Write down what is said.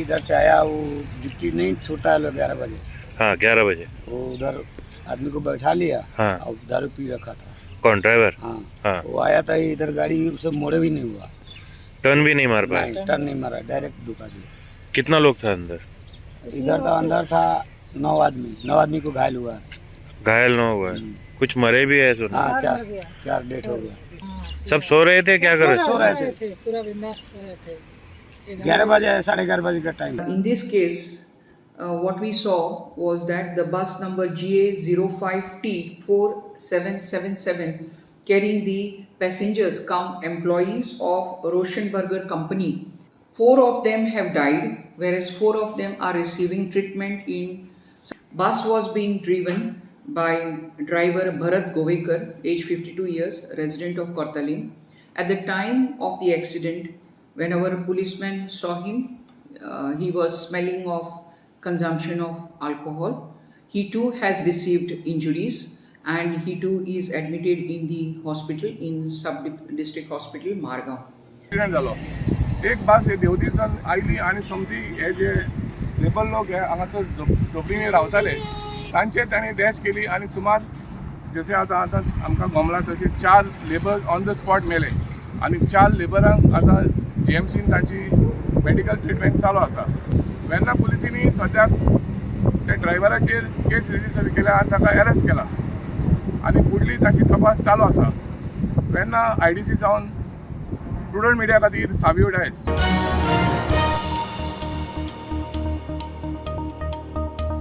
इधर से आया, वो ड्यूटी नहीं छूटा है 11 बजे। हाँ 11 बजे। वो उधर आदमी को बैठा लिया हाँ। और दारू पी रखा था। कौन ड्राइवर? हाँ। हाँ। वो आया था, इधर गाड़ी उसे मोड़े भी नहीं हुआ, टर्न भी नहीं मार पाया? नहीं टर्न नहीं मारा, डायरेक्ट दुका दिया। कितना लोग था अंदर? इधर तो अंदर था 9 आदमी, 9 आदमी को घायल हुआ है। घायल न हुआ है? कुछ मरे भी है सुना? हाँ, चार डेथ हो गया। सब सो रहे थे? क्या कर रहे सो रहे थे, पूरा बिंदास कर रहे थे। 11 बजे 11:30 बजे का time. In this case, what we saw was that the bus number GA05T4777 carrying the passengers cum employees of Roshenberger Company. 4 of them have died, whereas 4 of them are receiving treatment in. Bus was being driven by driver Bharat Govekar, age 52 years, resident of Kortalim. At the time of the accident, when our policeman saw him, he was smelling of consumption of alcohol. He too has received injuries and he too is admitted in the hospital in sub-district hospital Margaon. Accident जालो. एक बस हे देवतीसान oily आनी समजी हे जे labour लोक हे हांगासर झोपडींनी रावताले तांचे ताणें डॅश केली आनी सुमार जशें आतां आमकां गोमला तशें 4 लेबर ऑन द स्पॉट मेले आनी 4 लेबरांक आतां GMCन तांची मेडिकल ट्रिटमेंट चालू आसा. वेन्ना पुलिसींनी सद्याक त्या ड्रायव्हराचेर केस रेजिस्टर केल्या आनी ताका अरेस्ट केला आनी फुडली ताची तपास चालू आसा. वेन्ना IDC सावन प्रुडंट मिडिया खातीर साबियो डायस.